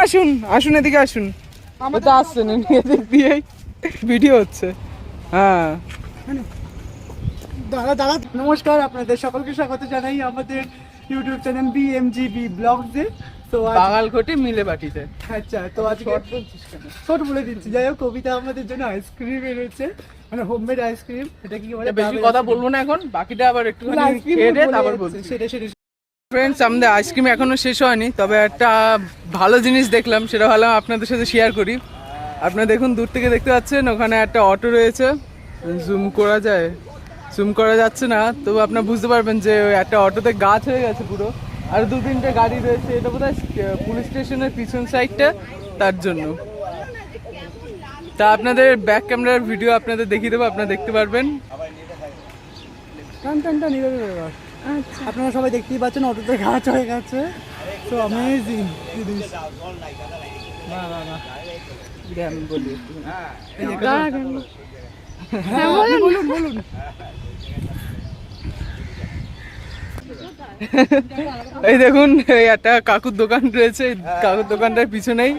আসুন আসুন, এদিকে আসুন। তো আসছেন এদিক দিয়ে ভিডিও হচ্ছে। হ্যাঁ দাদা দাদা নমস্কার, আপনাদের সকলকে স্বাগত জানাই আমাদের ইউটিউব চ্যানেল BMGB ব্লগসে। তো বাঙাল ঘটে মিলে বাটিতে। আচ্ছা, তো আজকে ছোট বলে দিচ্ছি। যাই হোক, কবিতা আমাদের জন্য আইসক্রিম এনেছে, মানে হোমমেড আইসক্রিম। এটা কি বলে, বেশি কথা বলবো না এখন, বাকিটা আবার একটু খেয়ে দে তারপর বলছি। সেটা সেটা ফ্রেন্ডস, আমাদের আইসক্রিম এখনো শেষ হয়নি, তবে একটা ভালো জিনিস দেখলাম, সেটা ভাবলাম আপনাদের সাথে শেয়ার করি। আপনারা দেখুন, দূর থেকে দেখতে পাচ্ছেন ওখানে একটা অটো রয়েছে। জুম করা যায়, জুম করা যাচ্ছে না, তবু আপনারা বুঝতে পারবেন যে একটা অটোতে গাছ হয়ে গেছে পুরো। আর 2-3টে গাড়ি রয়েছে, এটা বোধহয় পুলিশ স্টেশনের পিছন সাইডটা, তার জন্য। তা আপনাদের ব্যাক ক্যামেরার ভিডিও আপনাদের দেখিয়ে দেবো, আপনারা দেখতে পারবেন। আচ্ছা, আপনারা সবাই দেখতেই পাচ্ছেন অটোতে গাছ হয়ে গেছে। তো অ্যামেজিং জিনিস। বলুন বলুন। এই দেখুন, এই একটা কাকুর দোকান রয়েছে, কাকুর দোকানটার পিছনেই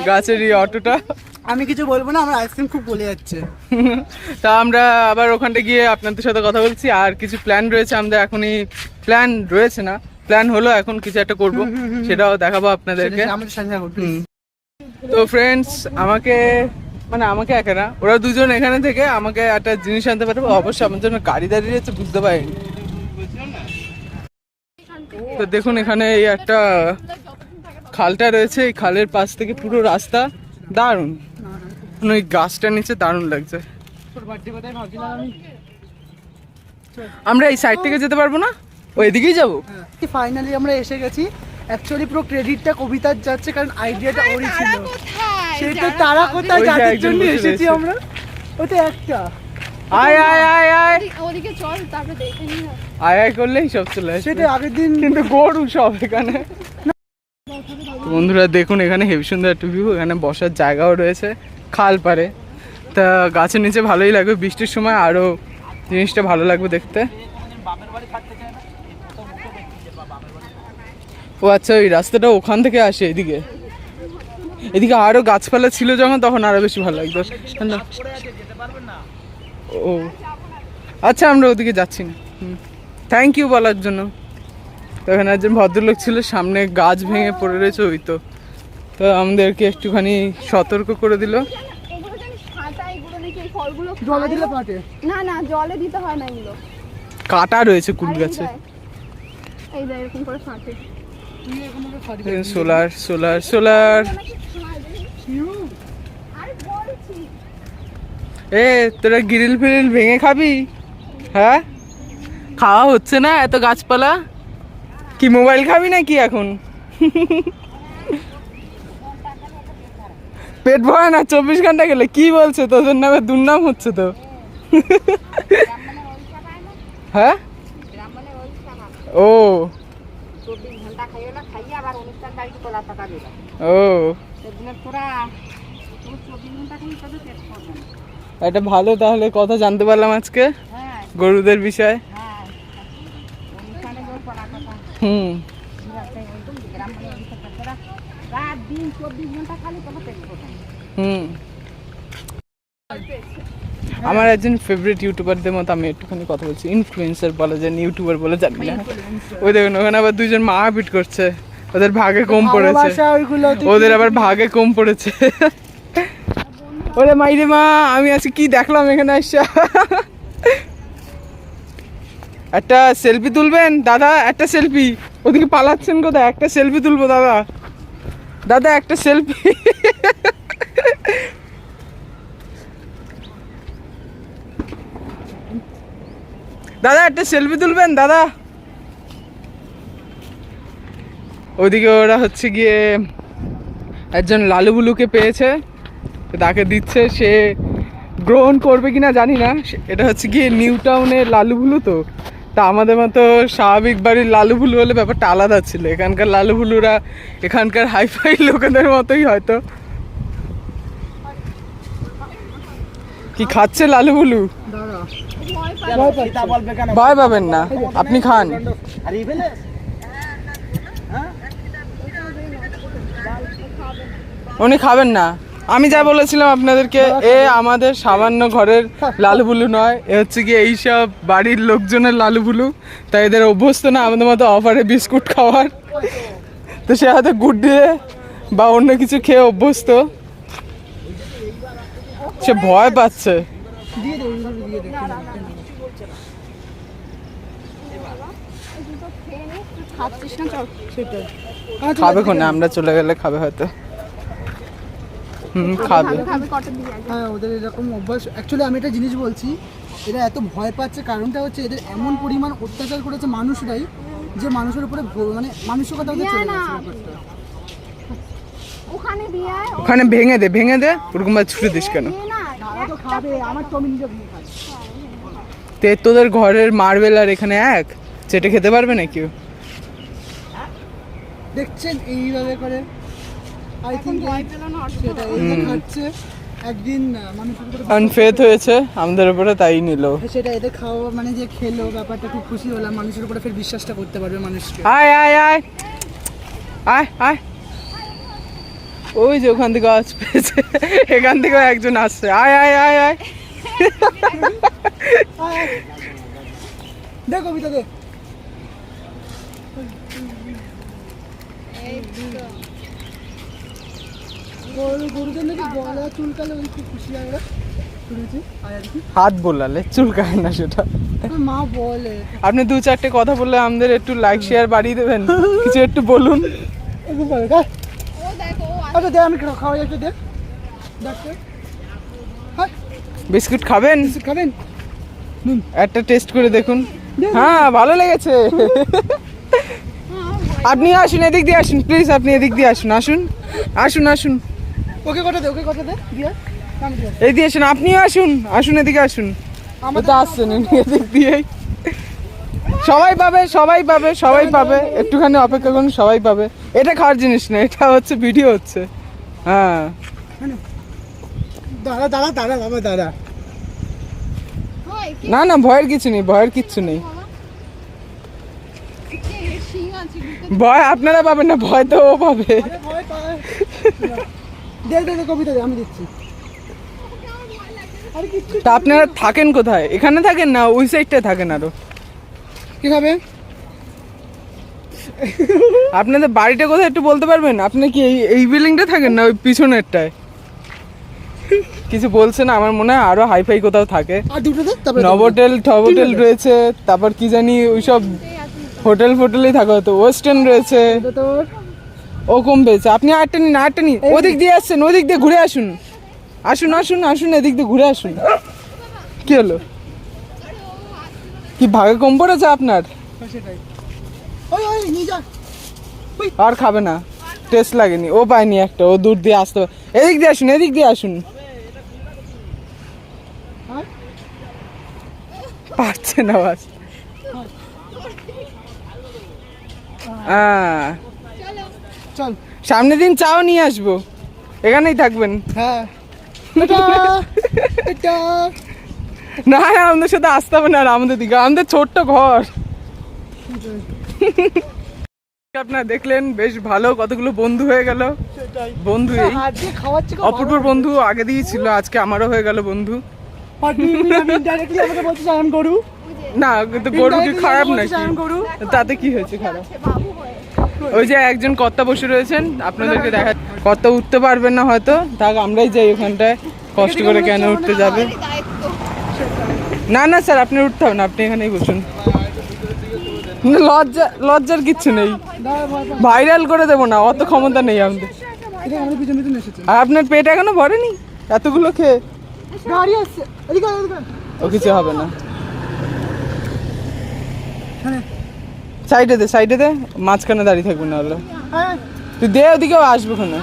গাছের এই অটোটা। আমি কিছু বলবো না, আমার আইসক্রিম খুব বলে যাচ্ছে। তা আমরা আবার ওখানটা গিয়ে আপনাদের সাথে কথা বলছি। আর কিছু প্ল্যান রয়েছে, আমাদের এখনই প্ল্যান রয়েছে না, প্ল্যান হলো এখন কিছু একটা করবো, সেটাও দেখাবো আপনাদেরকে। তো ফ্রেন্ডস, আমাকে একা না, ওরা দুজন এখানে থেকে আমাকে একটা জিনিস আনতে পারবে। অবশ্যই আমার জন্য গাড়ি দাঁড়িয়ে রয়েছে, বুঝতে পারিনি। তো দেখুন, এখানে এই একটা খালটা রয়েছে, এই খালের পাশ থেকে পুরো রাস্তা দারুণ। ওই গাছটার নিচে দারুণ লাগছে। আমরা এই সাইড থেকে যেতে পারবো না, ওইদিকেই যাবো। ফাইনালি আমরা এসে গেছি। অ্যাকচুয়ালি পুরো ক্রেডিটটা কবিতার যাচ্ছে, কারণ আইডিয়াটা ওরই ছিল। সেই তো তারা কোথায়, যাদের জন্য এসেছি আমরা। ওটা একটা আয় আয় আয় আয় ওদিকে চল, তারপরে দেখে নিই। আয় আয় করলেই সব চলে আসে। সেটা আগের দিন কিন্তু গরু সব এখানে। বন্ধুরা দেখুন, এখানে হেভি সুন্দর একটা ভিউ, এখানে বসার জায়গাও রয়েছে খাল পারে। তা গাছের নিচে ভালোই লাগবে, বৃষ্টির সময় আরো জিনিসটা ভালো লাগবে দেখতে। ও আচ্ছা, ওই রাস্তাটা ওখান থেকে আসে এদিকে। এদিকে আরো গাছপালা ছিল যখন, তখন আরো বেশি ভালো লাগতো। ও আচ্ছা, আমরা ওদিকে যাচ্ছি না। থ্যাংক ইউ বলার জন্য। তো এখানে একজন ভদ্রলোক ছিল, সামনে গাছ ভেঙে পড়ে রয়েছে, ওই তো আমাদেরকে একটুখানি সতর্ক করে দিল। জলে দিলে পাটে না না, জলে দিতে হয় না, এগুলো কাটা রয়েছে কুল গাছে। এই যে এরকম করে ফাটে। Solar solar solar. এ তোরা গ্রিল ফিরিল ভেঙে খাবি? হ্যাঁ, খাওয়া হচ্ছে না এত গাছপালা। কি মোবাইল খাবি নাকি এখন? পেট ভরে না 24 ঘন্টা গেলে? কি বলছে, তোদের নামে দুর্নাম হচ্ছে তো। হ্যাঁ, ও ও, এটা ভালো, তাহলে কথা জানতে পারলাম আজকে গরুদের বিষয়। আমার একজন ফেভারিট ইউটিউবারদের মতো আমি একটুখানি কথা বলছি। ইনফ্লুয়েন্সার বলা যায়, ইউটিউবার বলে জানি না। ওই দেখুন, ওখানে আবার দুজন মারপিট করছে, ওদের ভাগে কম পড়েছে, ওদের আবার ভাগে কম পড়েছে। ওরে মাইরে মা, আমি আজকে কি দেখলাম এখানে আসা। একটা সেলফি তুলবেন দাদা? একটা সেলফি। ওদিকে পালাচ্ছেন কোথায়? একটা সেলফি তুলবো দাদা, দাদা একটা সেলফি। দাদা একটা সেলফি তুলবেন দাদা? ওদিকে ওরা হচ্ছে গিয়ে একজন লালুবুলুকে পেয়েছে, তাকে দিচ্ছে, সে গ্রহণ করবে কিনা জানি না। এটা হচ্ছে গিয়ে নিউ টাউনের লালুবুলু, তো তা আমাদের মতো স্বাভাবিক বাড়ির লালুবুলু হলে ব্যাপারটা আলাদা ছিল। এখানকার লালুবুলুরা এখানকার হাইফাই লোকেদের মতোই হয়তো। কি খাচ্ছে লালুবুলু? ভয় পাবেন না, আপনি খান। উনি খাবেন না। আমি যা বলেছিলাম আপনাদেরকে, এ আমাদের সামান্য ঘরের লালুবুলু নয়, এ হচ্ছে কি এইসব বাড়ির লোকজনের লালুবুলু। তাই এদের অভ্যস্ত না আমাদের মতো অফারে বিস্কুট খাওয়ার। তো সে হয়তো গুড দিয়ে বা অন্য কিছু খেয়ে অভ্যস্ত, সে ভয় পাচ্ছে। খাবে কোনে, আমরা চলে গেলে খাবে হয়তো। খাবে। হ্যাঁ, ওদের এরকম অভ্যাস। অ্যাকচুয়ালি আমি একটা জিনিস বলছি, এরা এত ভয় পাচ্ছে কারণটা হচ্ছে এদের এমন পরিমাণ অত্যাচার করেছে মানুষরাই, যে মানুষের উপরে মানে মানসিকতা ওদের চলে গেছে ব্যাপারটা। ওখানে ভেঙে দে ওরকম ভাবে ছুটে দিস কেন? তো খাবে, আমার তো আমি নিজে ভেঙে খাচ্ছি। তোদের ঘরের মার্বেল আর এখানে এক চেটে খেতে পারবে না কেউ? দেখছেন এইভাবে করে আই থিঙ্ক সেটা এই খাচ্ছে একদিন মানুষের উপরে আনফেথ হয়েছে আমাদের উপরে, তাই নিল সেটা। এদের খাওয়া মানে যে খেলো ব্যাপারটা খুব খুশি হলাম, মানুষের উপরে ফের বিশ্বাসটা করতে পারবে মানুষকে। আয় আয় আয় আয় আয়, ওই যে ওখান থেকে আওয়াজ পেয়েছে, এখান থেকে একজন আসছে। আয় আয় আয় আয়, দেখ কবিতা দেখ। গরুদের নাকি গলা চুলকালে ওই খুব খুশি হয় ওরা, শুনেছি। হাত বোলালে চুলকায় না সেটা, মা বলে। আপনি 2-4টে কথা বললে আমাদের একটু লাইক শেয়ার বাড়িয়ে দেবেন, কিছু একটু বলুন। আচ্ছা দে, আমি খাওয়া একটু দে। বিস্কুট খাবেন? খাবেন? একটা টেস্ট করে দেখুন। হ্যাঁ, ভালো লেগেছে। আপনি আসুন, এদিক দিয়ে আসুন প্লিজ, আপনি এদিক দিয়ে আসুন, আসুন আসুন আসুন। ওকে কথা দে, ওকে কথা দে দিয়া। এই দিয়ে আসুন, আপনিও আসুন, আসুন এদিকে আসুন। আমরা তো আসছেন এদিক দিয়ে। সবাই পাবে, সবাই পাবে, সবাই পাবে, একটুখানি অপেক্ষা করুন, সবাই পাবে। এটা খাওয়ার জিনিস না, এটা হচ্ছে ভিডিও হচ্ছে। হ্যাঁ, দাঁড়া দাঁড়া দাঁড়া বাবা দাঁড়া। না না, ভয়ের কিছু নেই, ভয়ের কিচ্ছু নেই। ভয় আপনারা পাবেন না, ভয় তো ও পাবে। দে দে দে কবিতা দে, আমি দিচ্ছি। তা আপনারা থাকেন কোথায়? এখানে থাকেন না ওই সাইডটায় থাকেন? আরো কি খাবে? আপনাদের বাড়িটা কোথায় একটু বলতে পারবেন? আপনি কি এই বিল্ডিংটা থাকেন না ওই পিছনেরটায়? কিছু বলছেন, আমার মনে হয় আরো হাইফাই কোথাও থাকে। আর দুটো দে, তারপরে নভোটেল টভোটেল রয়েছে, তারপর কি জানি ওইসব হোটেল ফোটেলই থাকে হয়তো, ওয়েস্টার্ন রয়েছে। তোর ও কম পেয়েছে। আপনি আটটা নিন, আটটা নিন। ওদিক দিয়ে আসছেন, ওদিক দিয়ে ঘুরে আসুন, আসুন আসুন আসুন, এদিক দিয়ে ঘুরে আসুন। কি হলো? কি ভাগে কম পড়েছে আপনার? সেটাই। ওই ওই নিয়ে যা। আর খাবে না, টেস্ট লাগেনি, ও পায়নি একটা, ও দূর দিয়ে আসতে। এদিক দিয়ে আসুন, এদিক দিয়ে আসুন। পারছে না বাস। চল সামনের দিন চাও নিয়ে আসবো, এখানেই থাকবেন। হ্যাঁ না না, আমাদের সাথে আসতে হবে না, আর আমাদের দিকে, আমাদের ছোট্ট ঘর। আপনারা দেখলেন বেশ ভালো, কতগুলো বন্ধু হয়ে গেল। বন্ধু এই অপূর্ব বন্ধু আগে দিয়ে ছিল, আজকে আমারও হয়ে গেল বন্ধু। না কিন্তু গরু কি খারাপ নাকি? তাতে কি হয়েছে খারাপ? ওই যে একজন কর্তা বসে রয়েছেন, আপনাদেরকে দেখা। কর্তা উঠতে পারবেন না হয়তো, থাক আমরাই যাই ওখানটায়, কষ্ট করে কেন উঠতে যাবে? না না স্যার, আপনি উঠতে হবে না, আপনি এখানেই বসুন। লজ্জার কিচ্ছু নেই, ভাইরাল করে দেবো না, অত ক্ষমতা নেই আমাদের। আর আপনার পেট এখনো ভরেনি এতগুলো খেয়ে? ও কিছু হবে না। সাইডে দে, সাইডে দে, মাঝখানে দাঁড়িয়ে থাকবো না হলে। তুই দে, ওদিকেও আসবো ওখানে।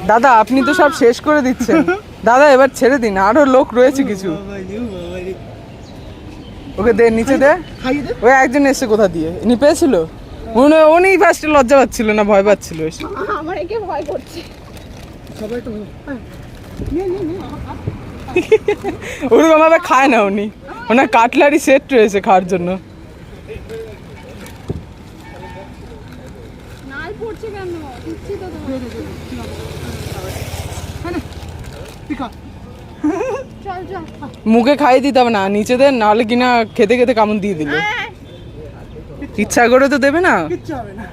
দাদা আপনি তো সব শেষ করে দিচ্ছেন দাদা, এবার ছেড়ে দিন, আরো লোক রয়েছে কিছু। ওকে দে, নিচে দে। ওই একজন এসে কোথা দিয়ে ইনি পেয়েছিল, উনি ফার্স্টে লজ্জা পাচ্ছিল না, ভয় পাচ্ছিল। আমার একে ভয় করছে সবাই তো ওরকম ভাবে খায় না উনি, ওনার কাটলারি সেট রয়েছে খাওয়ার জন্য। নাল পড়ছে কেন? দিচ্ছি তো তোমার। চল চল। মুখে খাইয়ে দিতে হবে না, নিচে দেন, নাহলে কিনা খেতে খেতে কামড় দিয়ে দিল। ইচ্ছা করে তো দেবে না, কিচ্ছু হবে না,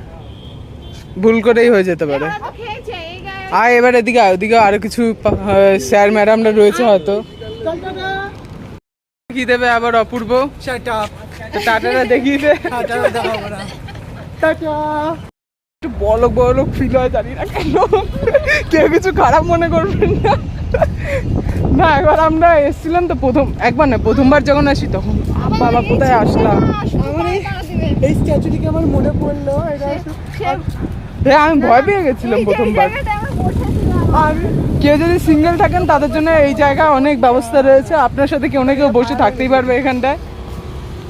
ভুল করেই হয়ে যেতে পারে। এরা তো খেয়েছে এই গায়ে। আয় এবার এদিকে আয়, ওদিকে আরো কিছু স্যার ম্যাডামরা রয়েছে হয়তো। চল টাটা। কি দেবে আবার অপূর্ব? Shut up. তো টাটাটা দেখিয়ে দে। টাটা দেখাবো না। টাটা। একটু বলক বলক ফিল হয়, জানি না কেন, কেউ কিছু খারাপ মনে করবেন না। না একবার আমরা এসেছিলাম তো, একবার না প্রথমবার যখন আসি তখন বাবা কোথায় আসলাম। এই স্ট্যাচুটিকে আমার মনে পড়লো, এটা আমি ভয় পেয়ে গেছিলাম প্রথমবার। আর কেউ যদি সিঙ্গেল থাকেন তাদের জন্য এই জায়গায় অনেক ব্যবস্থা রয়েছে, আপনার সাথে কেউ না কেউ বসে থাকতেই পারবে এখানটায়।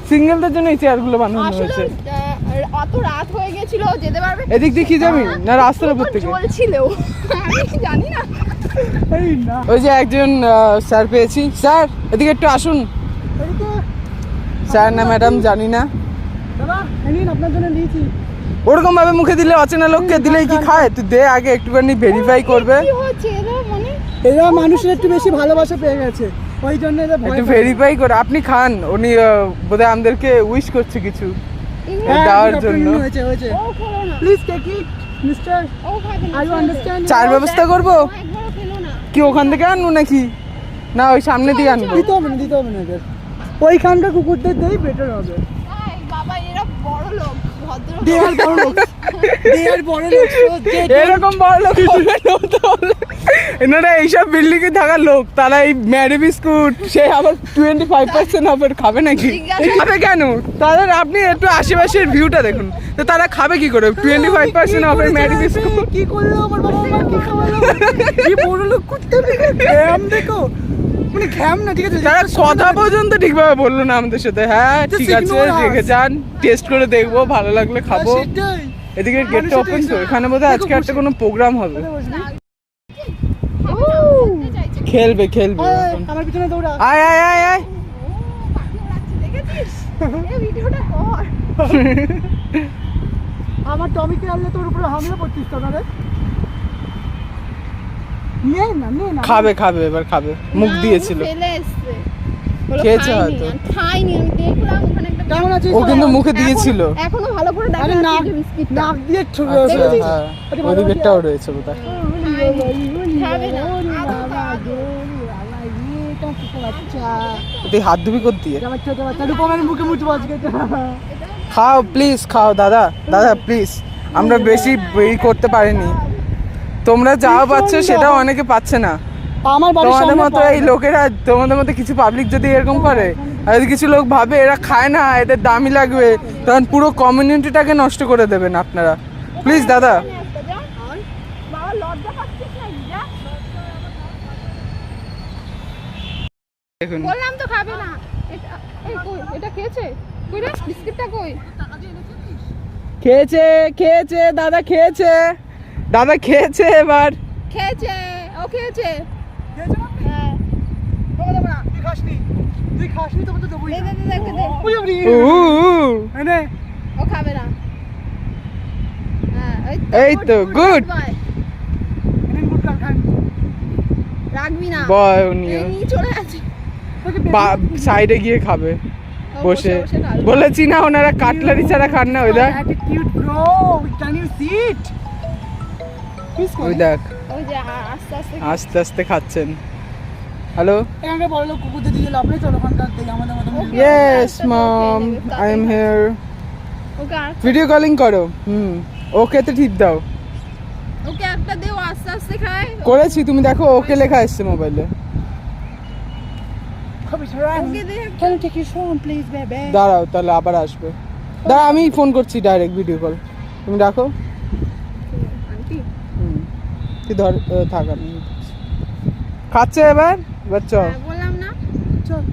সিঙ্গেলদের জন্য এই চেয়ারগুলো বানানো হয়েছে। অত রাত হয়ে গেছিল, যেতে পারবে? এদিক দিয়ে কি যাবি না রাস্তার উপর থেকে? চলছিল, আমি জানি না। এই না ওই যে একজন স্যার পেয়েছি। স্যার এদিকে একটু আসুন। স্যার না ম্যাডাম জানি না, দাদা এই আপনার জন্য নিয়েছি। ওরকম ভাবে মুখে দিলে অচেনা লোককে দিলেই কি খায়? তুই দে আগে, একটুখানি ভেরিফাই করবে। কি হচ্ছে এরা? মানে এরা মানুষের একটু বেশি ভালোবাসা পেয়ে গেছে, ওই জন্য এরা ভয় একটু পায়। ভেরিফাই করে আপনি খান। উনি বোধহয় আমাদেরকে উইশ করছে কিছু হ্যাঁ, দেওয়ার দুটো জন্য। প্রিন্ট হয়েছে হয়েছে। ও খেলো না, প্লিজ টেক ইট মিস্টার, ও খাবে না। Are you understand? চার ব্যবস্থা করবো একবারও খেলো না। কি? ওখান থেকে আনবো নাকি? না ওই সামনে দিয়ে আনবো? দিতে হবে না, দিতে হবে না এদের, ওইখানকার কুকুরদের দিয়েই বেটার হবে। এই বাবা, এরা বড় লোক, ভদ্র দে আর বড় লোক, দে আর বড় লোক, এরকম বড় লোক হবে না তো হলে। এনারা এইসব বিল্ডিং এ থাকা লোক, তারা এই ম্যারি বিস্কুট সে আবার 25% অফার খাবে নাকি? খাবে কেন? তাদের আপনি একটু আশেপাশের ভিউটা দেখুন, তো তারা খাবে কি করে 25% অফার ম্যারি বিস্কুট? কি করলো আমার বাবা, আমার কি খাওয়ালো? কি বড় লোক করতে খ্যাম দেখো, মানে খ্যাম না, ঠিক আছে? তারা কথা পর্যন্ত ঠিকভাবে বললো না আমাদের সাথে। হ্যাঁ ঠিক আছে, রেখে যান, টেস্ট করে দেখবো, ভালো লাগলে খাবো। সেটাই এদিকে গেটটা ওপেন তো, এখানে বোধহয় আজকে একটা কোনো প্রোগ্রাম হবে। খেলবে খেলবে এখন। আমার পিছনে দৌড়া। আয় আয় আয় আয়। দেখেছিস? এই ভিডিওটা কর। আমার টমিকে আনলে তোর উপরে হামলা করছিস তো না রে? নে না নে না। খাবে খাবে এবার খাবে, মুখ দিয়েছিল। ফেলে এসছে। বলো খেয়েছে খাইনি, হয়তো। আমি খাইনি, আমি দেখলাম ওখানে একটা কেমন আছিস? ও কিন্তু মুখে দিয়েছিল। এখনো ভালো করে দেখা আরে যাচ্ছে নাক যে বিস্কিটটা। নাক দিয়ে ছুড়ে আচ্ছা, দেখেছিস? হ্যাঁ, আরে ওই দিকেরটাও রয়েছে বোধহয়। খাবে না। তুই হাত ধুবি করতে দিয়ে মুখে মুছবো আজকে। খাও প্লিজ, খাও দাদা, দাদা প্লিজ। আমরা বেশি এই করতে পারিনি, তোমরা যাও পাচ্ছ সেটাও অনেকে পাচ্ছে না। আমার বাড়ির তোমাদের সামনে মতো এই লোকেরা, তোমাদের মতো কিছু পাবলিক যদি এরকম করে, আর যদি কিছু লোক ভাবে এরা খায় না, এদের দামি লাগবে, তখন পুরো কমিউনিটিটাকে নষ্ট করে দেবেন আপনারা। প্লিজ দাদা। বাবা লজ্জা পাচ্ছিস নাকি? যা। দেখুন বললাম তো খাবে না। এটা এই কই? এটা খেয়েছে? কই রে বিস্কিটটা কই? খেয়েছে খেয়েছে দাদা, খেয়েছে দাদা, খেয়েছে এবার। খেয়েছে, ও খেয়েছে। হ্যাঁ। তুই খাসনি, তুই খাসনি, তোকে তো দেবোই দে না। দে দে ওকে দে। ওই আপনি এনে ও খাবে না। হ্যাঁ, এই তো, good. boy। এনে গুড কার খান। রাখবি না। বয় উনিও এই নিয়ে চলে আছে। সাইডে গিয়ে খাবে ও বসে। খাবে। বলেছি না ওনারা কাটলারি ছাড়া খান না। ওই দেখ, attitude bro, can you see it? ওই দেখ ওই যে আস্তে আস্তে আস্তে আস্তে খাচ্ছেন। হ্যালো, এখানে বড় লোক কুকুরদের দিয়ে লাভ নেই, চলো ওখানকার থেকে আমাদের মতো yes mom, I am here. Okay আর ভিডিও কলিং করো। ওকে তো ঠিক দাও। ওকে একটা দেও, আস্তে আস্তে খায়। করেছি, তুমি দেখো ওকে লেখা এসছে মোবাইলে। ওকে দে। Can you take your phone please baby? দাঁড়াও তাহলে আবার আসবে। দাঁড়া আমি ফোন করছি ডাইরেক্ট ভিডিও কল, তুমি রাখো। আন্টি তুই ধর, থাক আমি খাচ্ছে এবার বাচ্চা। বললাম না। চল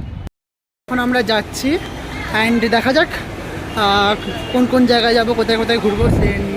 এখন আমরা যাচ্ছি অ্যান্ড দেখা যাক কোন কোন জায়গায় যাবো, কোথায় কোথায় ঘুরবো সে নিয়ে